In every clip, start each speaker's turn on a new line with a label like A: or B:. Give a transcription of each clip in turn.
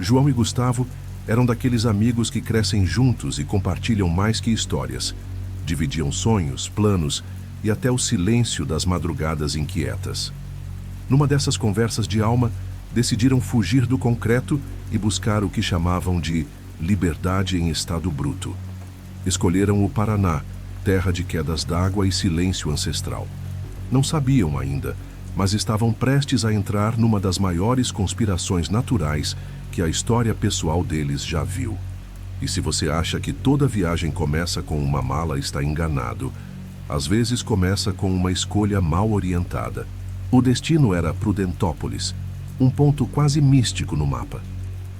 A: João e Gustavo eram daqueles amigos que crescem juntos e compartilham mais que histórias. Dividiam sonhos, planos e até o silêncio das madrugadas inquietas. Numa dessas conversas de alma, decidiram fugir do concreto e buscar o que chamavam de liberdade em estado bruto. Escolheram o Paraná, terra de quedas d'água e silêncio ancestral. Não sabiam ainda, mas estavam prestes a entrar numa das maiores conspirações naturais que a história pessoal deles já viu. E se você acha que toda viagem começa com uma mala, está enganado. Às vezes começa com uma escolha mal orientada. O destino era Prudentópolis, um ponto quase místico no mapa,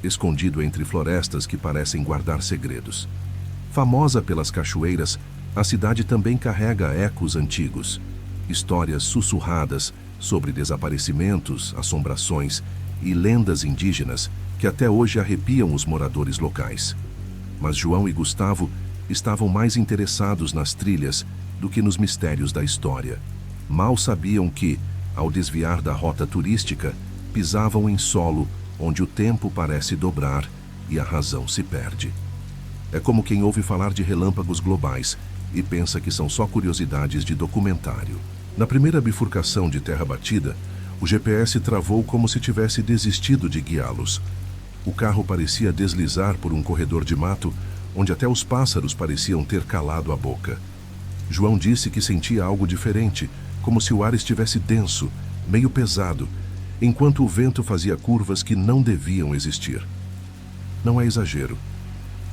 A: escondido entre florestas que parecem guardar segredos. Famosa pelas cachoeiras, a cidade também carrega ecos antigos, histórias sussurradas sobre desaparecimentos, assombrações e lendas indígenas que até hoje arrepiam os moradores locais. Mas João e Gustavo estavam mais interessados nas trilhas do que nos mistérios da história. Mal sabiam que, ao desviar da rota turística, pisavam em solo onde o tempo parece dobrar e a razão se perde. É como quem ouve falar de relâmpagos globais e pensa que são só curiosidades de documentário. Na primeira bifurcação de terra batida, o GPS travou como se tivesse desistido de guiá-los. O carro parecia deslizar por um corredor de mato, onde até os pássaros pareciam ter calado a boca. João disse que sentia algo diferente, como se o ar estivesse denso, meio pesado, enquanto o vento fazia curvas que não deviam existir. Não é exagero.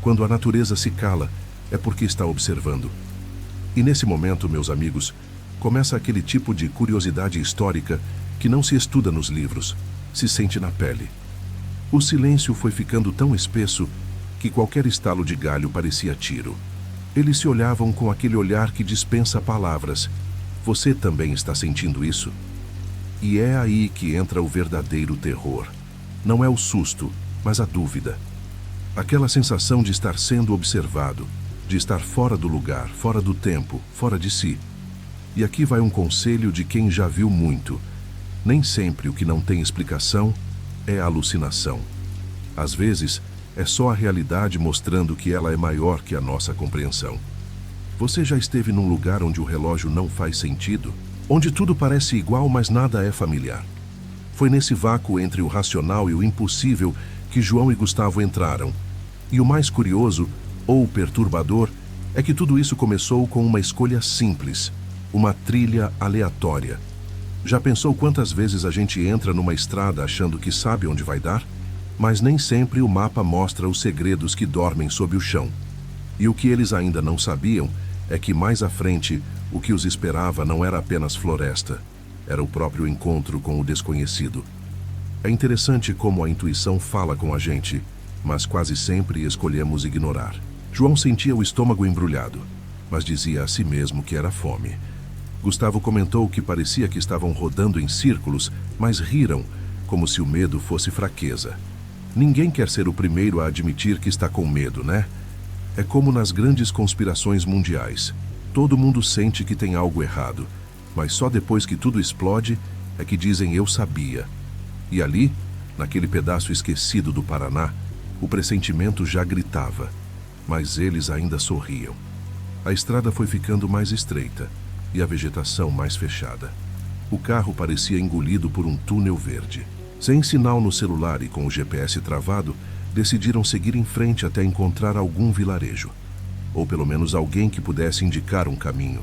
A: Quando a natureza se cala, é porque está observando. E nesse momento, meus amigos, começa aquele tipo de curiosidade histórica que não se estuda nos livros, se sente na pele. O silêncio foi ficando tão espesso que qualquer estalo de galho parecia tiro. Eles se olhavam com aquele olhar que dispensa palavras. Você também está sentindo isso? E é aí que entra o verdadeiro terror. Não é o susto, mas a dúvida. Aquela sensação de estar sendo observado, de estar fora do lugar, fora do tempo, fora de si. E aqui vai um conselho de quem já viu muito. Nem sempre o que não tem explicação é alucinação. Às vezes, é só a realidade mostrando que ela é maior que a nossa compreensão. Você já esteve num lugar onde o relógio não faz sentido? Onde tudo parece igual, mas nada é familiar? Foi nesse vácuo entre o racional e o impossível que João e Gustavo entraram. E o mais curioso, ou perturbador, é que tudo isso começou com uma escolha simples, uma trilha aleatória. Já pensou quantas vezes a gente entra numa estrada achando que sabe onde vai dar? Mas nem sempre o mapa mostra os segredos que dormem sob o chão. E o que eles ainda não sabiam é que mais à frente, o que os esperava não era apenas floresta, era o próprio encontro com o desconhecido. É interessante como a intuição fala com a gente, mas quase sempre escolhemos ignorar. João sentia o estômago embrulhado, mas dizia a si mesmo que era fome. Gustavo comentou que parecia que estavam rodando em círculos, mas riram, como se o medo fosse fraqueza. Ninguém quer ser o primeiro a admitir que está com medo, né? É como nas grandes conspirações mundiais. Todo mundo sente que tem algo errado, mas só depois que tudo explode é que dizem eu sabia. E ali, naquele pedaço esquecido do Paraná, o pressentimento já gritava, mas eles ainda sorriam. A estrada foi ficando mais estreita e a vegetação mais fechada. O carro parecia engolido por um túnel verde. Sem sinal no celular e com o GPS travado, decidiram seguir em frente até encontrar algum vilarejo. Ou pelo menos alguém que pudesse indicar um caminho.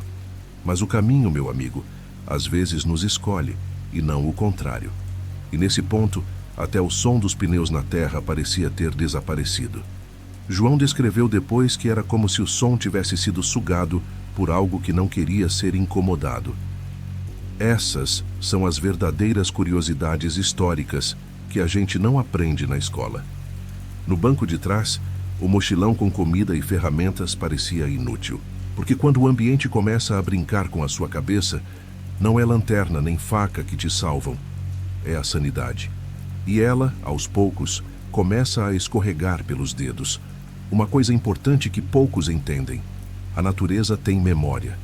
A: Mas o caminho, meu amigo, às vezes nos escolhe, e não o contrário. E nesse ponto, até o som dos pneus na terra parecia ter desaparecido. João descreveu depois que era como se o som tivesse sido sugado por algo que não queria ser incomodado. Essas são as verdadeiras curiosidades históricas que a gente não aprende na escola. No banco de trás, o mochilão com comida e ferramentas parecia inútil, porque quando o ambiente começa a brincar com a sua cabeça, não é lanterna nem faca que te salvam, é a sanidade. E ela, aos poucos, começa a escorregar pelos dedos. Uma coisa importante que poucos entendem: a natureza tem memória.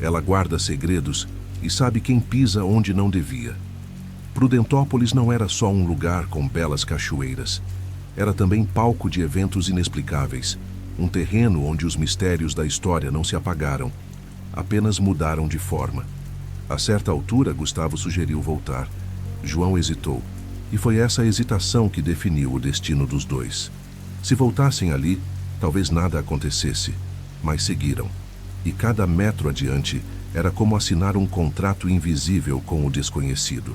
A: Ela guarda segredos e sabe quem pisa onde não devia. Prudentópolis não era só um lugar com belas cachoeiras. era também palco de eventos inexplicáveis, um terreno onde os mistérios da história não se apagaram, apenas mudaram de forma. A certa altura, Gustavo sugeriu voltar. João hesitou, e foi essa hesitação que definiu o destino dos dois. Se voltassem ali, talvez nada acontecesse, mas seguiram. E cada metro adiante era como assinar um contrato invisível com o desconhecido.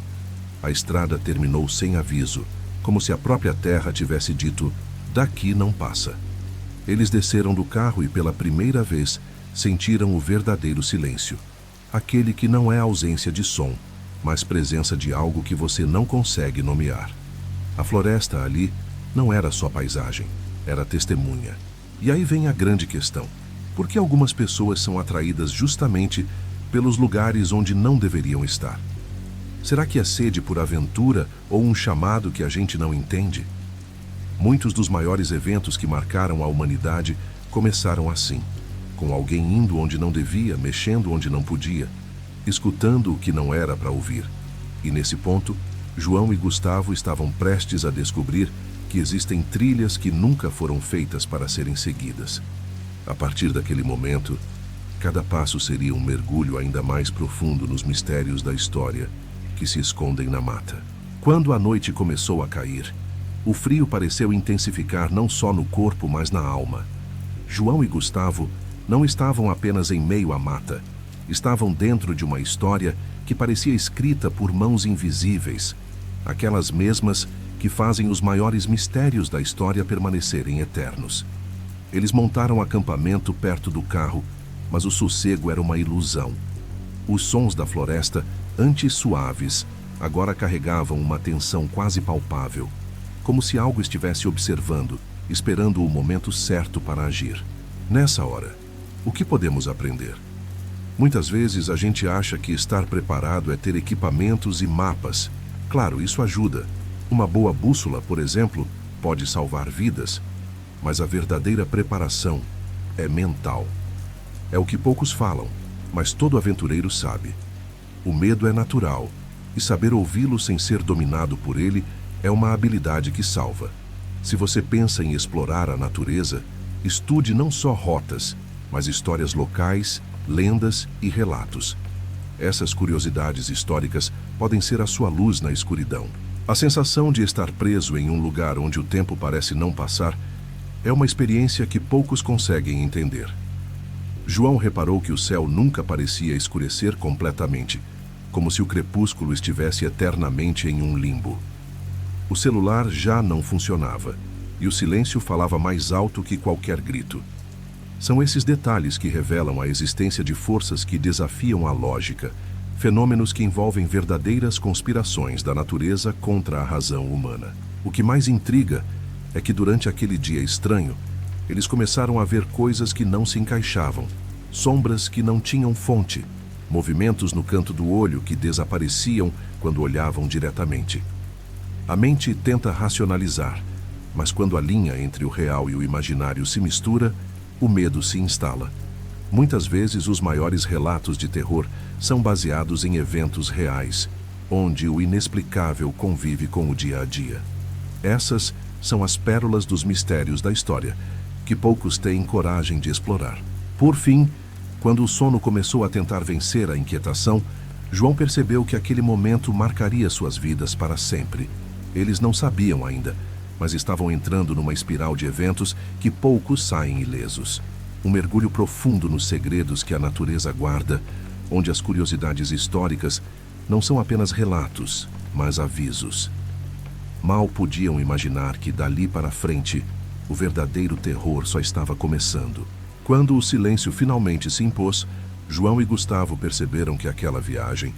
A: A estrada terminou sem aviso, como se a própria terra tivesse dito: daqui não passa. Eles desceram do carro e pela primeira vez sentiram o verdadeiro silêncio. Aquele que não é ausência de som, mas presença de algo que você não consegue nomear. A floresta ali não era só paisagem, era testemunha. E aí vem a grande questão. Por que algumas pessoas são atraídas justamente pelos lugares onde não deveriam estar? Será que é sede por aventura ou um chamado que a gente não entende? Muitos dos maiores eventos que marcaram a humanidade começaram assim, com alguém indo onde não devia, mexendo onde não podia, escutando o que não era para ouvir. E nesse ponto, João e Gustavo estavam prestes a descobrir que existem trilhas que nunca foram feitas para serem seguidas. A partir daquele momento, cada passo seria um mergulho ainda mais profundo nos mistérios da história que se escondem na mata. Quando a noite começou a cair, o frio pareceu intensificar não só no corpo, mas na alma. João e Gustavo não estavam apenas em meio à mata, estavam dentro de uma história que parecia escrita por mãos invisíveis, aquelas mesmas que fazem os maiores mistérios da história permanecerem eternos. Eles montaram acampamento perto do carro, mas o sossego era uma ilusão. Os sons da floresta, antes suaves, agora carregavam uma tensão quase palpável, como se algo estivesse observando, esperando o momento certo para agir. Nessa hora, o que podemos aprender? Muitas vezes a gente acha que estar preparado é ter equipamentos e mapas. Claro, isso ajuda. Uma boa bússola, por exemplo, pode salvar vidas, mas a verdadeira preparação é mental. É o que poucos falam, mas todo aventureiro sabe. O medo é natural, e saber ouvi-lo sem ser dominado por ele é uma habilidade que salva. Se você pensa em explorar a natureza, estude não só rotas, mas histórias locais, lendas e relatos. Essas curiosidades históricas podem ser a sua luz na escuridão. A sensação de estar preso em um lugar onde o tempo parece não passar é uma experiência que poucos conseguem entender. João reparou que o céu nunca parecia escurecer completamente, como se o crepúsculo estivesse eternamente em um limbo. O celular já não funcionava, e o silêncio falava mais alto que qualquer grito. São esses detalhes que revelam a existência de forças que desafiam a lógica, fenômenos que envolvem verdadeiras conspirações da natureza contra a razão humana. O que mais intriga é que durante aquele dia estranho, eles começaram a ver coisas que não se encaixavam, sombras que não tinham fonte, movimentos no canto do olho que desapareciam quando olhavam diretamente. A mente tenta racionalizar, mas quando a linha entre o real e o imaginário se mistura, o medo se instala. Muitas vezes os maiores relatos de terror são baseados em eventos reais, onde o inexplicável convive com o dia a dia. Essas são as pérolas dos mistérios da história, que poucos têm coragem de explorar. Por fim, quando o sono começou a tentar vencer a inquietação, João percebeu que aquele momento marcaria suas vidas para sempre. Eles não sabiam ainda, mas estavam entrando numa espiral de eventos que poucos saem ilesos. Um mergulho profundo nos segredos que a natureza guarda, onde as curiosidades históricas não são apenas relatos, mas avisos. Mal podiam imaginar que dali para frente, o verdadeiro terror só estava começando. Quando o silêncio finalmente se impôs, João e Gustavo perceberam que aquela viagem,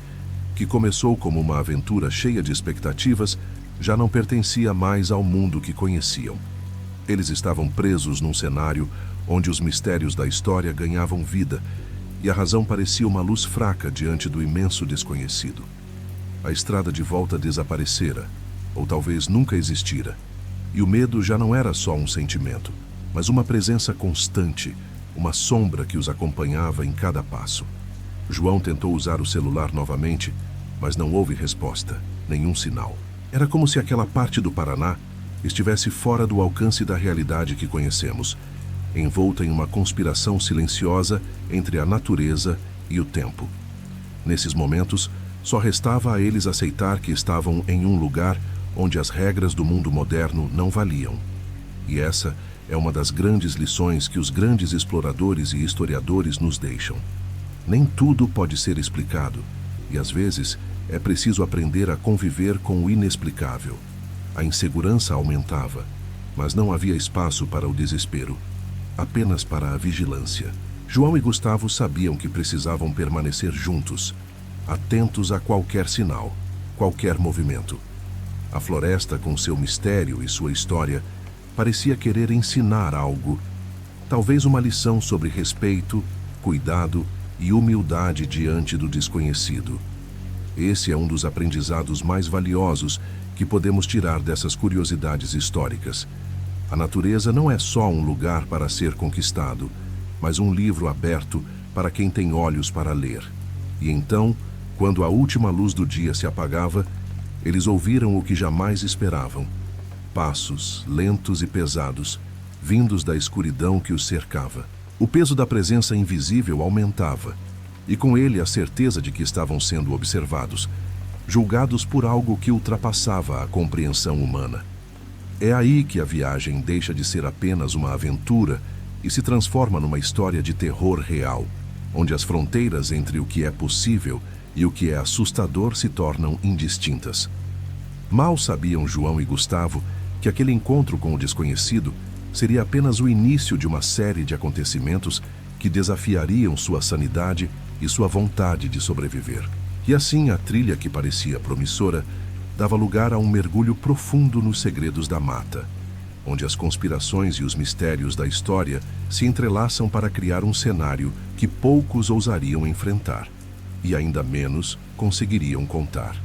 A: que começou como uma aventura cheia de expectativas, já não pertencia mais ao mundo que conheciam. Eles estavam presos num cenário onde os mistérios da história ganhavam vida e a razão parecia uma luz fraca diante do imenso desconhecido. A estrada de volta desaparecera, ou talvez nunca existira, e o medo já não era só um sentimento, mas uma presença constante, uma sombra que os acompanhava em cada passo. João tentou usar o celular novamente, mas não houve resposta, nenhum sinal. Era como se aquela parte do Paraná estivesse fora do alcance da realidade que conhecemos, envolta em uma conspiração silenciosa entre a natureza e o tempo. Nesses momentos, só restava a eles aceitar que estavam em um lugar onde as regras do mundo moderno não valiam. E essa é uma das grandes lições que os grandes exploradores e historiadores nos deixam. Nem tudo pode ser explicado, e às vezes é preciso aprender a conviver com o inexplicável. A insegurança aumentava, mas não havia espaço para o desespero, apenas para a vigilância. João e Gustavo sabiam que precisavam permanecer juntos, atentos a qualquer sinal, qualquer movimento. A floresta, com seu mistério e sua história, parecia querer ensinar algo, talvez uma lição sobre respeito, cuidado e humildade diante do desconhecido. Esse é um dos aprendizados mais valiosos que podemos tirar dessas curiosidades históricas. A natureza não é só um lugar para ser conquistado, mas um livro aberto para quem tem olhos para ler. E então, quando a última luz do dia se apagava, eles ouviram o que jamais esperavam. Passos, lentos e pesados, vindos da escuridão que os cercava. O peso da presença invisível aumentava, e com ele a certeza de que estavam sendo observados, julgados por algo que ultrapassava a compreensão humana. É aí que a viagem deixa de ser apenas uma aventura e se transforma numa história de terror real, onde as fronteiras entre o que é possível e o que é assustador se tornam indistintas. Mal sabiam João e Gustavo que aquele encontro com o desconhecido seria apenas o início de uma série de acontecimentos que desafiariam sua sanidade e sua vontade de sobreviver. E assim a trilha que parecia promissora dava lugar a um mergulho profundo nos segredos da mata, onde as conspirações e os mistérios da história se entrelaçam para criar um cenário que poucos ousariam enfrentar e ainda menos conseguiriam contar.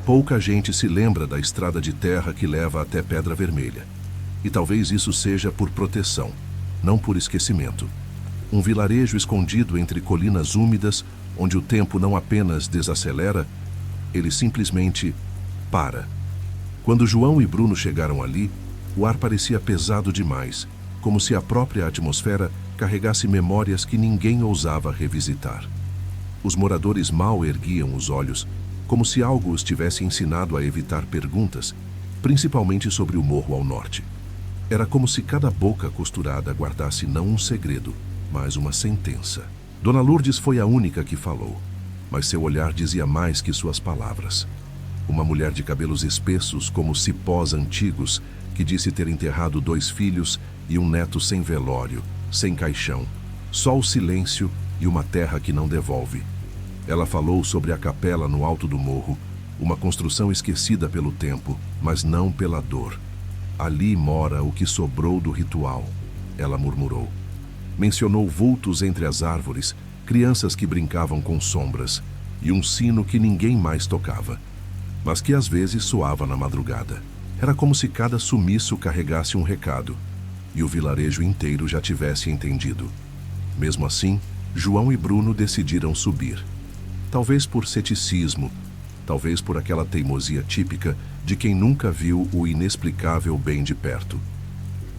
A: Pouca gente se lembra da estrada de terra que leva até Pedra Vermelha. E talvez isso seja por proteção, não por esquecimento. Um vilarejo escondido entre colinas úmidas, onde o tempo não apenas desacelera, ele simplesmente para. Quando João e Bruno chegaram ali, o ar parecia pesado demais, como se a própria atmosfera carregasse memórias que ninguém ousava revisitar. Os moradores mal erguiam os olhos, como se algo os tivesse ensinado a evitar perguntas, principalmente sobre o morro ao norte. Era como se cada boca costurada guardasse não um segredo, mas uma sentença. Dona Lourdes foi a única que falou, mas seu olhar dizia mais que suas palavras. Uma mulher de cabelos espessos como cipós antigos, que disse ter enterrado 2 filhos e um neto sem velório, sem caixão, só o silêncio e uma terra que não devolve. Ela falou sobre a capela no alto do morro, uma construção esquecida pelo tempo, mas não pela dor. Ali mora o que sobrou do ritual, ela murmurou. Mencionou vultos entre as árvores, crianças que brincavam com sombras, e um sino que ninguém mais tocava, mas que às vezes soava na madrugada. Era como se cada sumiço carregasse um recado, e o vilarejo inteiro já tivesse entendido. Mesmo assim, João e Bruno decidiram subir. Talvez por ceticismo, talvez por aquela teimosia típica de quem nunca viu o inexplicável bem de perto.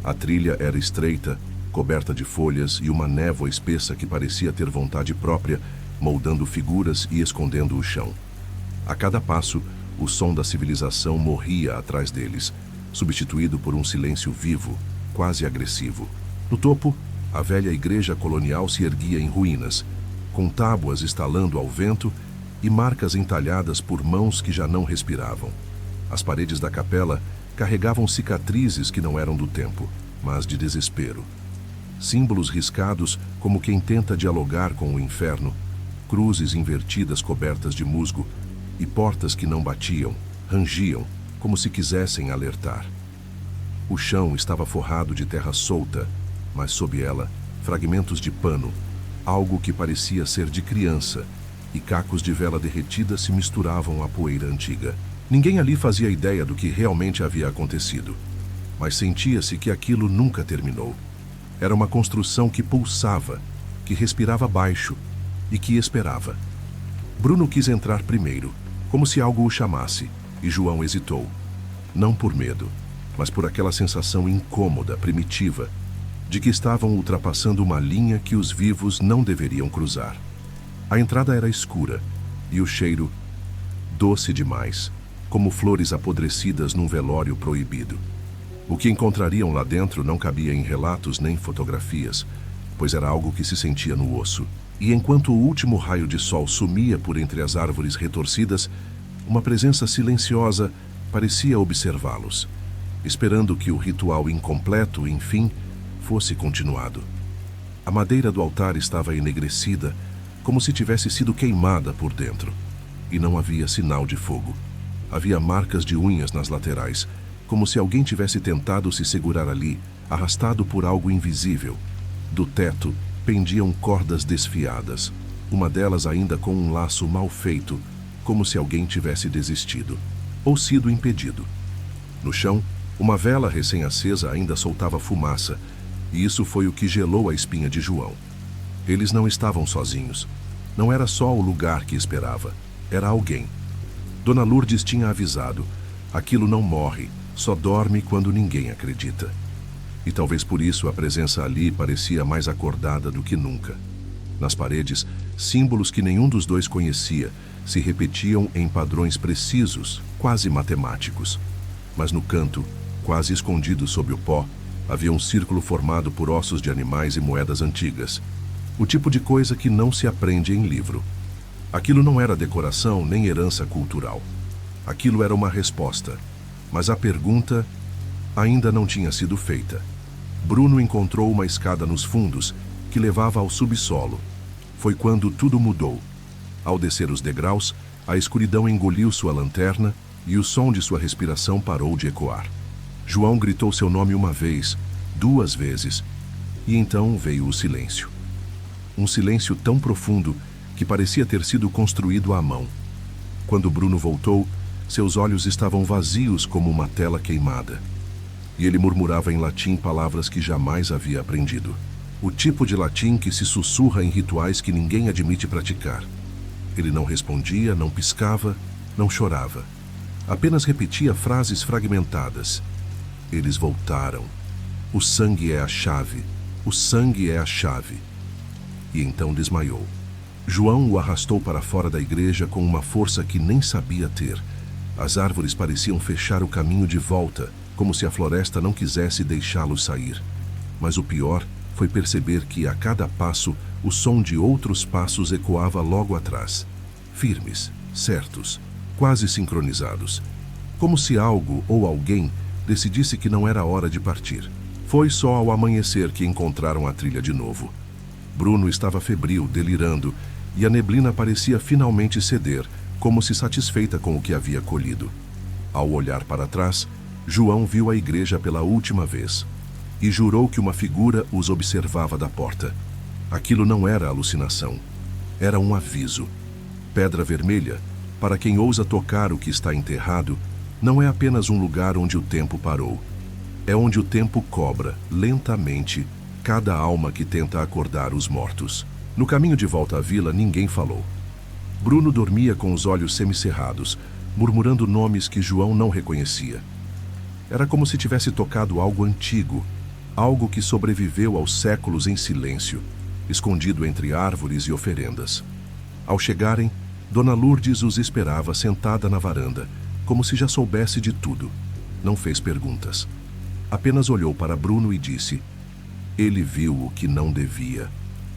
A: A trilha era estreita, coberta de folhas e uma névoa espessa que parecia ter vontade própria, moldando figuras e escondendo o chão. A cada passo, o som da civilização morria atrás deles, substituído por um silêncio vivo, quase agressivo. No topo, a velha igreja colonial se erguia em ruínas, com tábuas estalando ao vento e marcas entalhadas por mãos que já não respiravam. As paredes da capela carregavam cicatrizes que não eram do tempo, mas de desespero. Símbolos riscados como quem tenta dialogar com o inferno, cruzes invertidas cobertas de musgo e portas que não batiam, rangiam, como se quisessem alertar. O chão estava forrado de terra solta, mas sob ela, fragmentos de pano, algo que parecia ser de criança, e cacos de vela derretida se misturavam à poeira antiga. Ninguém ali fazia ideia do que realmente havia acontecido, mas sentia-se que aquilo nunca terminou. Era uma construção que pulsava, que respirava baixo e que esperava. Bruno quis entrar primeiro, como se algo o chamasse, e João hesitou. Não por medo, mas por aquela sensação incômoda, primitiva, de que estavam ultrapassando uma linha que os vivos não deveriam cruzar. A entrada era escura, e o cheiro, doce demais, como flores apodrecidas num velório proibido. O que encontrariam lá dentro não cabia em relatos nem fotografias, pois era algo que se sentia no osso. E enquanto o último raio de sol sumia por entre as árvores retorcidas, uma presença silenciosa parecia observá-los, esperando que o ritual incompleto, enfim, fosse continuado. A madeira do altar estava enegrecida, como se tivesse sido queimada por dentro, e não havia sinal de fogo. Havia marcas de unhas nas laterais, como se alguém tivesse tentado se segurar ali, arrastado por algo invisível. Do teto pendiam cordas desfiadas, uma delas ainda com um laço mal feito, como se alguém tivesse desistido, ou sido impedido. No chão, uma vela recém-acesa ainda soltava fumaça, e isso foi o que gelou a espinha de João. Eles não estavam sozinhos. Não era só o lugar que esperava, era alguém. Dona Lourdes tinha avisado: aquilo não morre, só dorme quando ninguém acredita. E talvez por isso a presença ali parecia mais acordada do que nunca. Nas paredes, símbolos que nenhum dos dois conhecia se repetiam em padrões precisos, quase matemáticos. Mas no canto, quase escondido sob o pó, havia um círculo formado por ossos de animais e moedas antigas. O tipo de coisa que não se aprende em livro. Aquilo não era decoração nem herança cultural. Aquilo era uma resposta. Mas a pergunta ainda não tinha sido feita. Bruno encontrou uma escada nos fundos que levava ao subsolo. Foi quando tudo mudou. Ao descer os degraus, a escuridão engoliu sua lanterna e o som de sua respiração parou de ecoar. João gritou seu nome uma vez, 2 vezes, e então veio o silêncio. Um silêncio tão profundo que parecia ter sido construído à mão. Quando Bruno voltou, seus olhos estavam vazios como uma tela queimada. E ele murmurava em latim palavras que jamais havia aprendido. O tipo de latim que se sussurra em rituais que ninguém admite praticar. Ele não respondia, não piscava, não chorava. Apenas repetia frases fragmentadas. Eles voltaram. O sangue é a chave. O sangue é a chave. E então desmaiou. João o arrastou para fora da igreja com uma força que nem sabia ter. As árvores pareciam fechar o caminho de volta, como se a floresta não quisesse deixá-lo sair. Mas o pior foi perceber que, a cada passo, o som de outros passos ecoava logo atrás. Firmes, certos, quase sincronizados. Como se algo ou alguém decidisse que não era hora de partir. Foi só ao amanhecer que encontraram a trilha de novo. Bruno estava febril, delirando, e a neblina parecia finalmente ceder, como se satisfeita com o que havia colhido. Ao olhar para trás, João viu a igreja pela última vez e jurou que uma figura os observava da porta. Aquilo não era alucinação. Era um aviso. Pedra Vermelha, para quem ousa tocar o que está enterrado, não é apenas um lugar onde o tempo parou. É onde o tempo cobra, lentamente, cada alma que tenta acordar os mortos. No caminho de volta à vila, ninguém falou. Bruno dormia com os olhos semicerrados, murmurando nomes que João não reconhecia. Era como se tivesse tocado algo antigo, algo que sobreviveu aos séculos em silêncio, escondido entre árvores e oferendas. Ao chegarem, Dona Lourdes os esperava sentada na varanda, como se já soubesse de tudo. Não fez perguntas. Apenas olhou para Bruno e disse: ele viu o que não devia,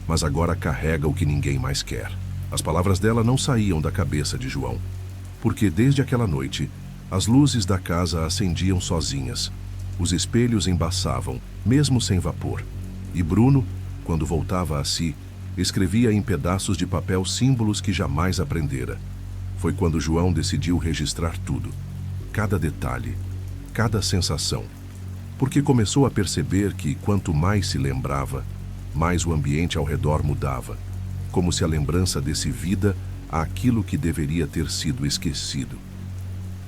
A: mas agora carrega o que ninguém mais quer. As palavras dela não saíam da cabeça de João, porque desde aquela noite, as luzes da casa acendiam sozinhas, os espelhos embaçavam, mesmo sem vapor, e Bruno, quando voltava a si, escrevia em pedaços de papel símbolos que jamais aprendera. Foi quando João decidiu registrar tudo, cada detalhe, cada sensação, porque começou a perceber que, quanto mais se lembrava, mais o ambiente ao redor mudava, como se a lembrança desse vida àquilo que deveria ter sido esquecido.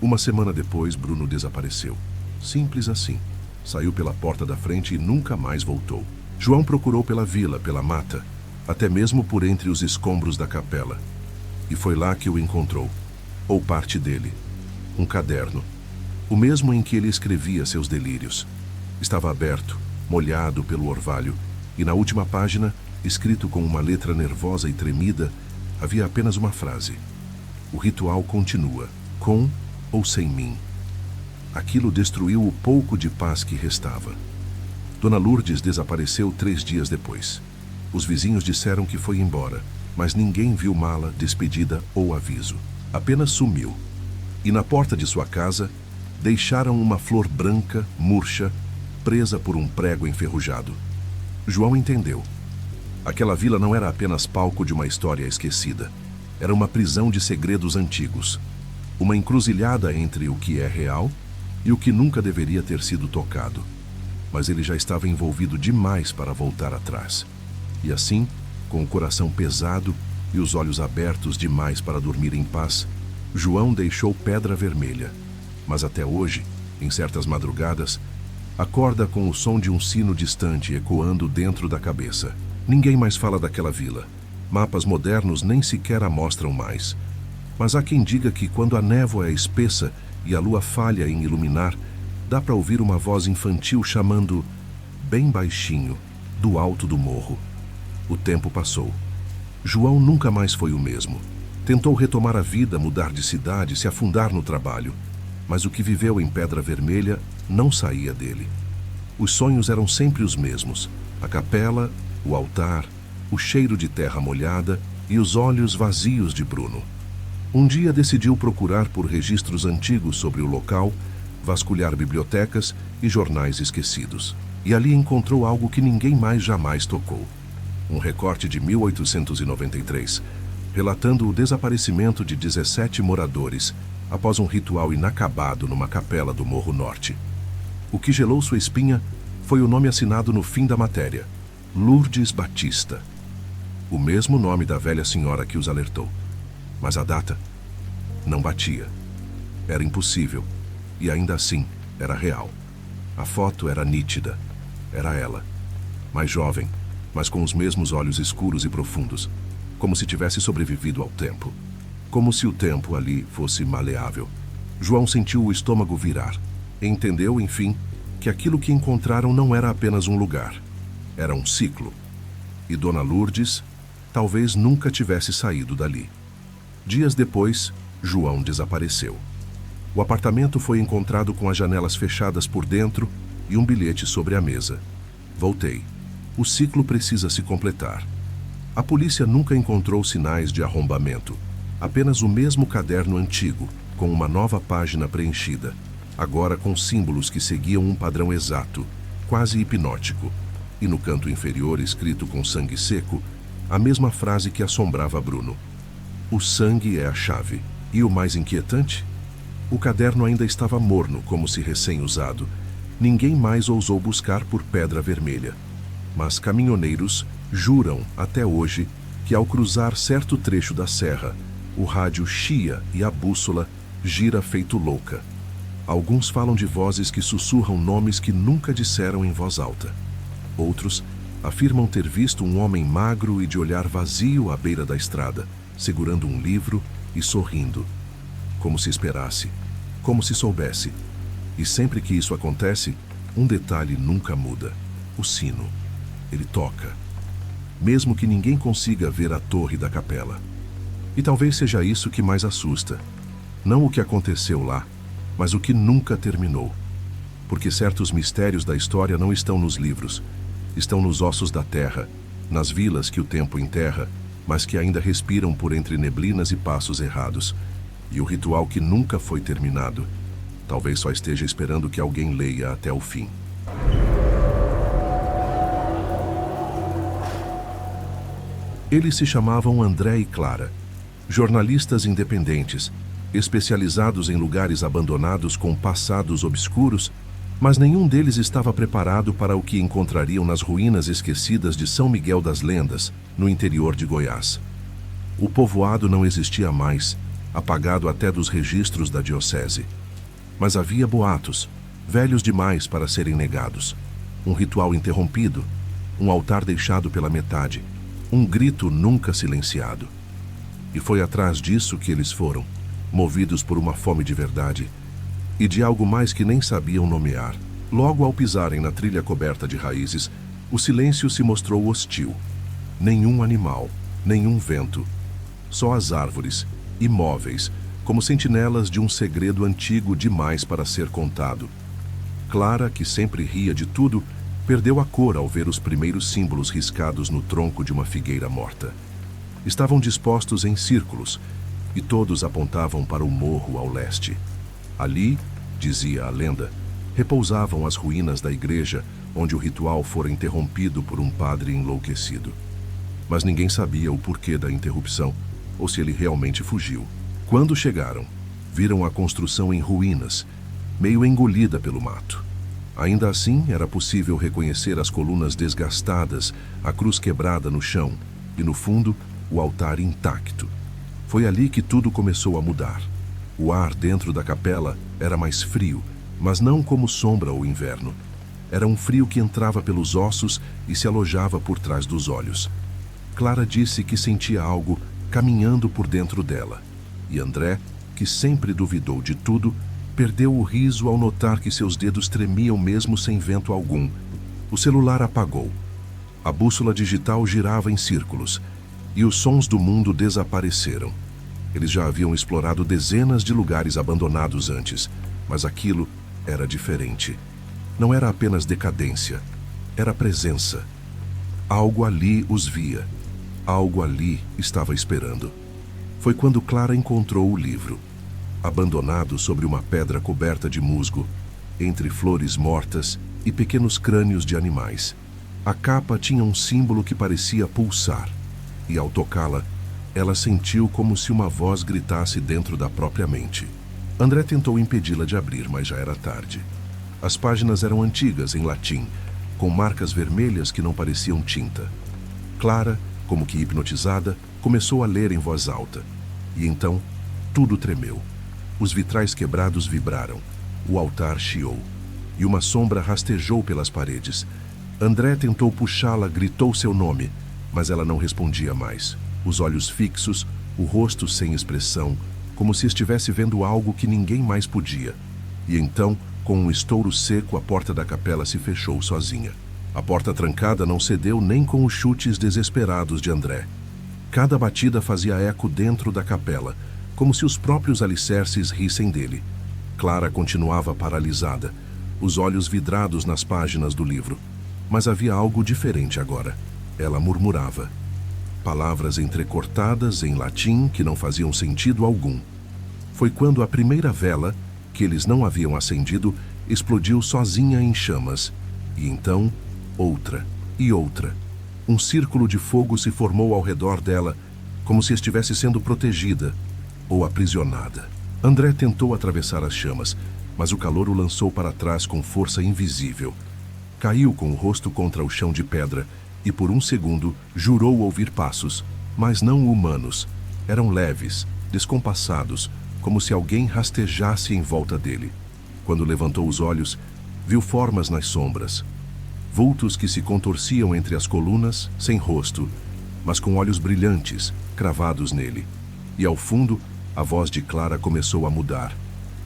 A: Uma semana depois, Bruno desapareceu. Simples assim. Saiu pela porta da frente e nunca mais voltou. João procurou pela vila, pela mata, até mesmo por entre os escombros da capela. E foi lá que o encontrou. ou parte dele. Um caderno, o mesmo em que ele escrevia seus delírios. Estava aberto, molhado pelo orvalho, e na última página, escrito com uma letra nervosa e tremida, havia apenas uma frase: "O ritual continua, com ou sem mim." Aquilo destruiu o pouco de paz que restava. Dona Lourdes desapareceu 3 dias depois. Os vizinhos disseram que foi embora, mas ninguém viu mala, despedida ou aviso. Apenas sumiu. E na porta de sua casa, deixaram uma flor branca, murcha, presa por um prego enferrujado. João entendeu. Aquela vila não era apenas palco de uma história esquecida. Era uma prisão de segredos antigos. Uma encruzilhada entre o que é real e o que nunca deveria ter sido tocado. Mas ele já estava envolvido demais para voltar atrás. E assim, com o coração pesado e os olhos abertos demais para dormir em paz, João deixou Pedra Vermelha. Mas até hoje, em certas madrugadas, acorda com o som de um sino distante ecoando dentro da cabeça. Ninguém mais fala daquela vila. Mapas modernos nem sequer a mostram mais. Mas há quem diga que quando a névoa é espessa e a lua falha em iluminar, dá para ouvir uma voz infantil chamando, bem baixinho, do alto do morro. O tempo passou. João nunca mais foi o mesmo. Tentou retomar a vida, mudar de cidade, se afundar no trabalho. Mas o que viveu em Pedra Vermelha não saía dele. Os sonhos eram sempre os mesmos: a capela, o altar, o cheiro de terra molhada e os olhos vazios de Bruno. Um dia decidiu procurar por registros antigos sobre o local, vasculhar bibliotecas e jornais esquecidos. E ali encontrou algo que ninguém mais jamais tocou. Um recorte de 1893, relatando o desaparecimento de 17 moradores após um ritual inacabado numa capela do Morro Norte. O que gelou sua espinha foi o nome assinado no fim da matéria: Lourdes Batista. O mesmo nome da velha senhora que os alertou. Mas a data não batia. Era impossível. E ainda assim, era real. A foto era nítida. Era ela. Mais jovem, mas com os mesmos olhos escuros e profundos, como se tivesse sobrevivido ao tempo. Como se o tempo ali fosse maleável. João sentiu o estômago virar. E entendeu, enfim, que aquilo que encontraram não era apenas um lugar. Era um ciclo. E Dona Lourdes talvez nunca tivesse saído dali. Dias depois, João desapareceu. O apartamento foi encontrado com as janelas fechadas por dentro e um bilhete sobre a mesa. Voltei. O ciclo precisa se completar. A polícia nunca encontrou sinais de arrombamento. Apenas o mesmo caderno antigo, com uma nova página preenchida, agora com símbolos que seguiam um padrão exato, quase hipnótico. E no canto inferior, escrito com sangue seco, a mesma frase que assombrava Bruno: "O sangue é a chave." E o mais inquietante? O caderno ainda estava morno, como se recém-usado. Ninguém mais ousou buscar por Pedra Vermelha. Mas caminhoneiros juram, até hoje, que ao cruzar certo trecho da serra, o rádio chia e a bússola gira feito louca. Alguns falam de vozes que sussurram nomes que nunca disseram em voz alta. Outros afirmam ter visto um homem magro e de olhar vazio à beira da estrada, segurando um livro e sorrindo. Como se esperasse, como se soubesse. E sempre que isso acontece, um detalhe nunca muda: o sino. Ele toca, mesmo que ninguém consiga ver a torre da capela. E talvez seja isso que mais assusta. Não o que aconteceu lá, mas o que nunca terminou. Porque certos mistérios da história não estão nos livros, estão nos ossos da terra, nas vilas que o tempo enterra, mas que ainda respiram por entre neblinas e passos errados. E o ritual que nunca foi terminado, talvez só esteja esperando que alguém leia até o fim. Eles se chamavam André e Clara, jornalistas independentes, especializados em lugares abandonados com passados obscuros, mas nenhum deles estava preparado para o que encontrariam nas ruínas esquecidas de São Miguel das Lendas, no interior de Goiás. O povoado não existia mais, apagado até dos registros da diocese. Mas havia boatos, velhos demais para serem negados. Um ritual interrompido, um altar deixado pela metade, um grito nunca silenciado. E foi atrás disso que eles foram. movidos por uma fome de verdade e de algo mais que nem sabiam nomear. Logo ao pisarem na trilha coberta de raízes, o silêncio se mostrou hostil. Nenhum animal, nenhum vento, só as árvores, imóveis, como sentinelas de um segredo antigo demais para ser contado. Clara, que sempre ria de tudo, perdeu a cor ao ver os primeiros símbolos riscados no tronco de uma figueira morta. Estavam dispostos em círculos, e todos apontavam para o morro ao leste. Ali, dizia a lenda, repousavam as ruínas da igreja onde o ritual fora interrompido por um padre enlouquecido. Mas ninguém sabia o porquê da interrupção, ou se ele realmente fugiu. Quando chegaram, viram a construção em ruínas, meio engolida pelo mato. Ainda assim, era possível reconhecer as colunas desgastadas, a cruz quebrada no chão e, no fundo, o altar intacto. Foi ali que tudo começou a mudar. O ar dentro da capela era mais frio, mas não como sombra ou inverno. Era um frio que entrava pelos ossos e se alojava por trás dos olhos. Clara disse que sentia algo caminhando por dentro dela. E André, que sempre duvidou de tudo, perdeu o riso ao notar que seus dedos tremiam mesmo sem vento algum. O celular apagou. A bússola digital girava em círculos. E os sons do mundo desapareceram. Eles já haviam explorado dezenas de lugares abandonados antes, mas aquilo era diferente. Não era apenas decadência, era presença. Algo ali os via. Algo ali estava esperando. Foi quando Clara encontrou o livro, abandonado sobre uma pedra coberta de musgo, entre flores mortas e pequenos crânios de animais. A capa tinha um símbolo que parecia pulsar, e ao tocá-la, ela sentiu como se uma voz gritasse dentro da própria mente. André tentou impedi-la de abrir, mas já era tarde. As páginas eram antigas, em latim, com marcas vermelhas que não pareciam tinta. Clara, como que hipnotizada, começou a ler em voz alta. E então, tudo tremeu. Os vitrais quebrados vibraram. O altar chiou. E uma sombra rastejou pelas paredes. André tentou puxá-la, gritou seu nome, mas ela não respondia mais. Os olhos fixos, o rosto sem expressão, como se estivesse vendo algo que ninguém mais podia. E então, com um estouro seco, a porta da capela se fechou sozinha. A porta trancada não cedeu nem com os chutes desesperados de André. Cada batida fazia eco dentro da capela, como se os próprios alicerces rissem dele. Clara continuava paralisada, os olhos vidrados nas páginas do livro. Mas havia algo diferente agora. Ela murmurava. Palavras entrecortadas em latim que não faziam sentido algum. Foi quando a primeira vela, que eles não haviam acendido, explodiu sozinha em chamas. E então, outra e outra. Um círculo de fogo se formou ao redor dela, como se estivesse sendo protegida ou aprisionada. André tentou atravessar as chamas, mas o calor o lançou para trás com força invisível. Caiu com o rosto contra o chão de pedra e por um segundo jurou ouvir passos, mas não humanos. Eram leves, descompassados, como se alguém rastejasse em volta dele. Quando levantou os olhos, viu formas nas sombras. Vultos que se contorciam entre as colunas, sem rosto, mas com olhos brilhantes, cravados nele. E ao fundo, a voz de Clara começou a mudar.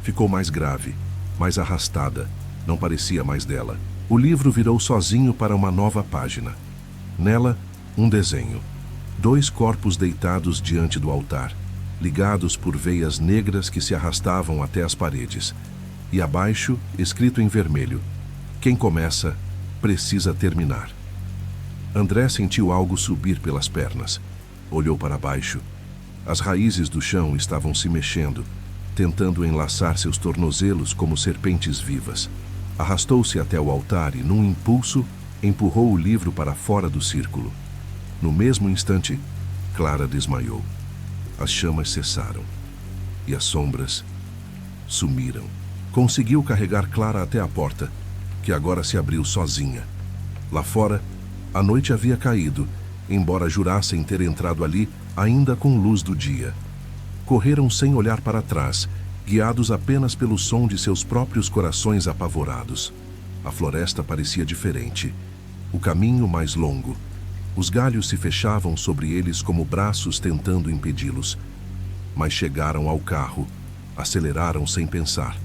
A: Ficou mais grave, mais arrastada, não parecia mais dela. O livro virou sozinho para uma nova página. Nela, um desenho. 2 corpos deitados diante do altar, ligados por veias negras que se arrastavam até as paredes. E abaixo, escrito em vermelho: quem começa, precisa terminar. André sentiu algo subir pelas pernas. Olhou para baixo. As raízes do chão estavam se mexendo, tentando enlaçar seus tornozelos como serpentes vivas. Arrastou-se até o altar e, num impulso, empurrou o livro para fora do círculo. No mesmo instante, Clara desmaiou. As chamas cessaram e as sombras sumiram. Conseguiu carregar Clara até a porta, que agora se abriu sozinha. Lá fora, a noite havia caído, embora jurassem ter entrado ali ainda com luz do dia. Correram sem olhar para trás, guiados apenas pelo som de seus próprios corações apavorados. A floresta parecia diferente. O caminho mais longo. Os galhos se fechavam sobre eles como braços tentando impedi-los. mas chegaram ao carro, aceleraram sem pensar.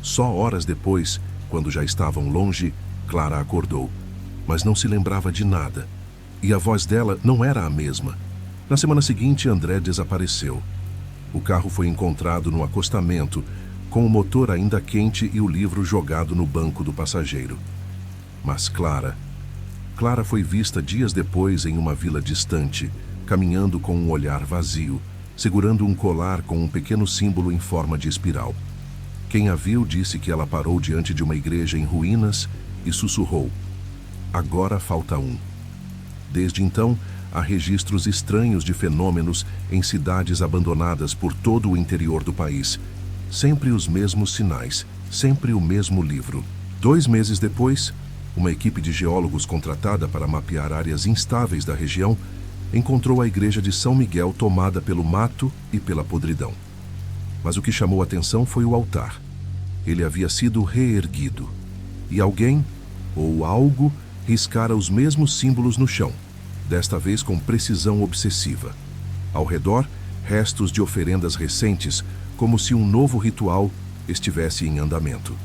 A: Só horas depois, quando já estavam longe, Clara acordou, mas não se lembrava de nada. E a voz dela não era a mesma. Na semana seguinte, André desapareceu. O carro foi encontrado no acostamento, com o motor ainda quente e o livro jogado no banco do passageiro. Mas Clara foi vista dias depois em uma vila distante, caminhando com um olhar vazio, segurando um colar com um pequeno símbolo em forma de espiral. Quem a viu disse que ela parou diante de uma igreja em ruínas e sussurrou: "Agora falta um." Desde então, há registros estranhos de fenômenos em cidades abandonadas por todo o interior do país. Sempre os mesmos sinais, sempre o mesmo livro. 2 meses depois, uma equipe de geólogos contratada para mapear áreas instáveis da região encontrou a igreja de São Miguel tomada pelo mato e pela podridão. Mas o que chamou a atenção foi o altar. Ele havia sido reerguido. E alguém, ou algo, riscara os mesmos símbolos no chão, desta vez com precisão obsessiva. Ao redor, restos de oferendas recentes, como se um novo ritual estivesse em andamento.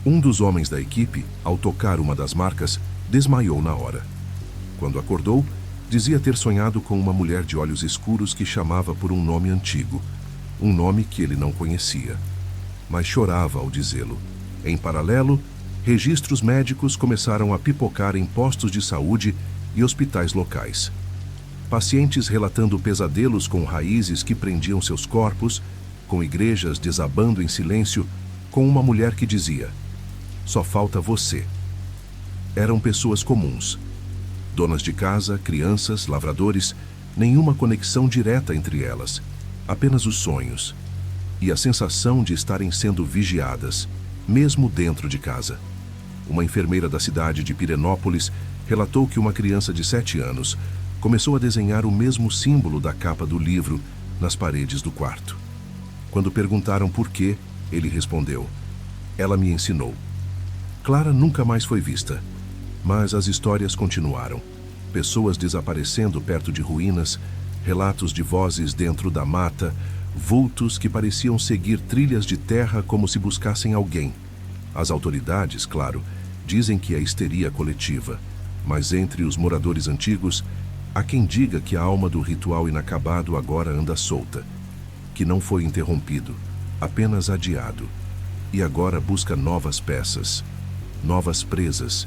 A: Um dos homens da equipe, ao tocar uma das marcas, desmaiou na hora. Quando acordou, dizia ter sonhado com uma mulher de olhos escuros que chamava por um nome antigo, um nome que ele não conhecia. Mas chorava ao dizê-lo. Em paralelo, registros médicos começaram a pipocar em postos de saúde e hospitais locais. Pacientes relatando pesadelos com raízes que prendiam seus corpos, com igrejas desabando em silêncio, com uma mulher que dizia: "Só falta você." Eram pessoas comuns. Donas de casa, crianças, lavradores, nenhuma conexão direta entre elas, apenas os sonhos e a sensação de estarem sendo vigiadas, mesmo dentro de casa. Uma enfermeira da cidade de Pirenópolis relatou que uma criança de 7 anos começou a desenhar o mesmo símbolo da capa do livro nas paredes do quarto. Quando perguntaram por quê, ele respondeu: "Ela me ensinou." Clara nunca mais foi vista, mas as histórias continuaram. Pessoas desaparecendo perto de ruínas, relatos de vozes dentro da mata, vultos que pareciam seguir trilhas de terra como se buscassem alguém. As autoridades, claro, dizem que é histeria coletiva, mas entre os moradores antigos, há quem diga que a alma do ritual inacabado agora anda solta, que não foi interrompido, apenas adiado, e agora busca novas peças, novas presas,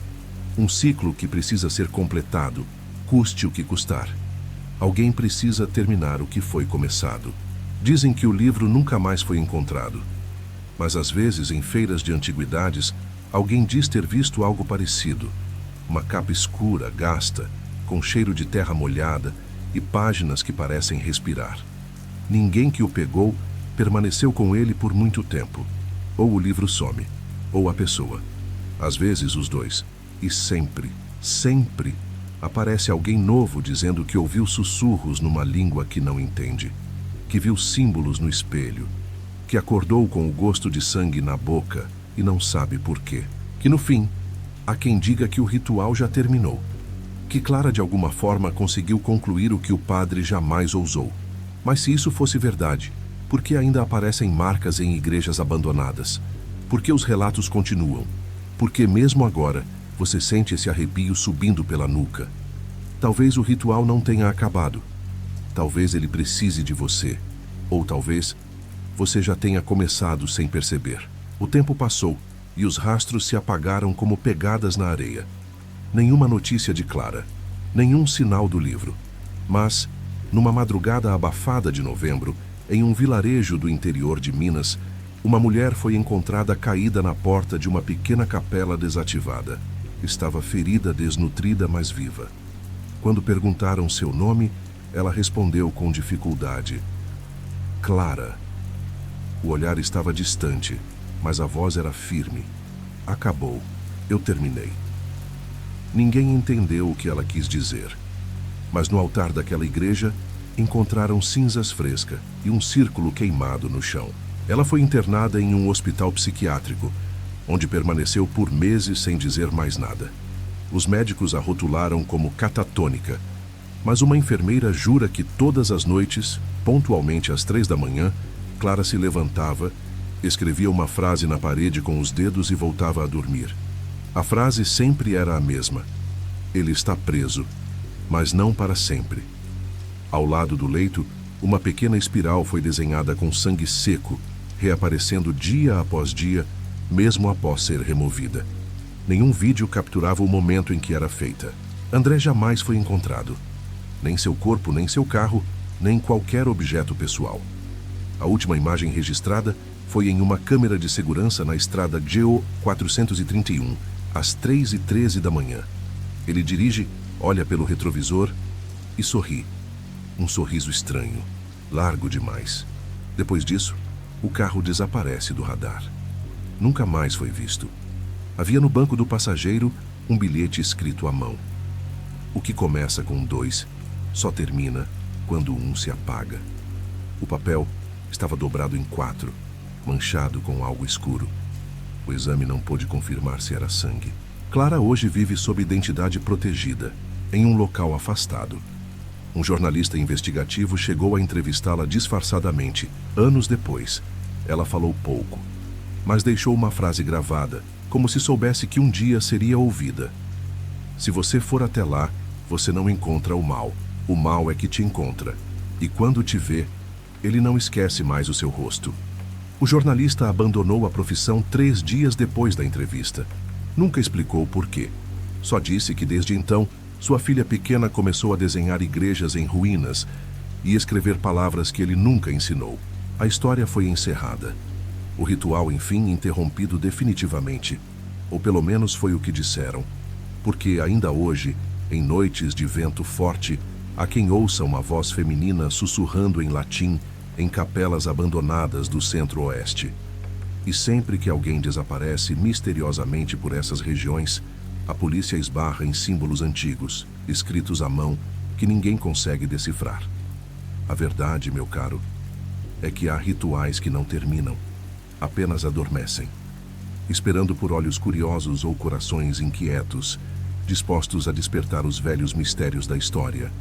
A: um ciclo que precisa ser completado, custe o que custar. Alguém precisa terminar o que foi começado. Dizem que o livro nunca mais foi encontrado, mas às vezes em feiras de antiguidades, alguém diz ter visto algo parecido, uma capa escura, gasta, com cheiro de terra molhada e páginas que parecem respirar. Ninguém que o pegou permaneceu com ele por muito tempo. Ou o livro some, ou a pessoa. Às vezes os dois. E sempre, sempre, aparece alguém novo dizendo que ouviu sussurros numa língua que não entende, que viu símbolos no espelho, que acordou com o gosto de sangue na boca e não sabe por quê. Que no fim, há quem diga que o ritual já terminou, que Clara de alguma forma conseguiu concluir o que o padre jamais ousou. Mas se isso fosse verdade, por que ainda aparecem marcas em igrejas abandonadas? Por que os relatos continuam? Por que mesmo agora você sente esse arrepio subindo pela nuca? Talvez o ritual não tenha acabado. Talvez ele precise de você. Ou talvez você já tenha começado sem perceber. O tempo passou e os rastros se apagaram como pegadas na areia. Nenhuma notícia de Clara, nenhum sinal do livro. Mas, numa madrugada abafada de novembro, em um vilarejo do interior de Minas, uma mulher foi encontrada caída na porta de uma pequena capela desativada. Estava ferida, desnutrida, mas viva. Quando perguntaram seu nome, ela respondeu com dificuldade: "Clara." O olhar estava distante, mas a voz era firme. "Acabou. Eu terminei." Ninguém entendeu o que ela quis dizer. Mas no altar daquela igreja, encontraram cinzas frescas e um círculo queimado no chão. Ela foi internada em um hospital psiquiátrico, onde permaneceu por meses sem dizer mais nada. Os médicos a rotularam como catatônica, Mas uma enfermeira jura que todas as noites, pontualmente às 3 da manhã, Clara se levantava, escrevia uma frase na parede com os dedos e voltava a dormir. A frase sempre era a mesma: ele está preso, mas não para sempre. Ao lado do leito, uma pequena espiral foi desenhada com sangue seco, reaparecendo dia após dia, mesmo após ser removida. Nenhum vídeo capturava o momento em que era feita. André jamais foi encontrado. Nem seu corpo, nem seu carro, nem qualquer objeto pessoal. A última imagem registrada foi em uma câmera de segurança na estrada GO 431, às 3h13 da manhã. Ele dirige, olha pelo retrovisor e sorri. Um sorriso estranho, largo demais. Depois disso, o carro desaparece do radar. Nunca mais foi visto. Havia no banco do passageiro um bilhete escrito à mão. O que começa com 2 só termina quando 1 se apaga. O papel estava dobrado em 4, manchado com algo escuro. O exame não pôde confirmar se era sangue. Clara hoje vive sob identidade protegida, em um local afastado. Um jornalista investigativo chegou a entrevistá-la disfarçadamente, anos depois. Ela falou pouco, mas deixou uma frase gravada, como se soubesse que um dia seria ouvida. Se você for até lá, você não encontra o mal. O mal é que te encontra. E quando te vê, ele não esquece mais o seu rosto. O jornalista abandonou a profissão 3 dias depois da entrevista. Nunca explicou por quê. Só disse que desde então, sua filha pequena começou a desenhar igrejas em ruínas e escrever palavras que ele nunca ensinou. A história foi encerrada. O ritual, enfim, interrompido definitivamente. Ou pelo menos foi o que disseram. Porque ainda hoje, em noites de vento forte, há quem ouça uma voz feminina sussurrando em latim em capelas abandonadas do centro-oeste. E sempre que alguém desaparece misteriosamente por essas regiões, a polícia esbarra em símbolos antigos, escritos à mão, que ninguém consegue decifrar. A verdade, meu caro, é que há rituais que não terminam, apenas adormecem, esperando por olhos curiosos ou corações inquietos, dispostos a despertar os velhos mistérios da história.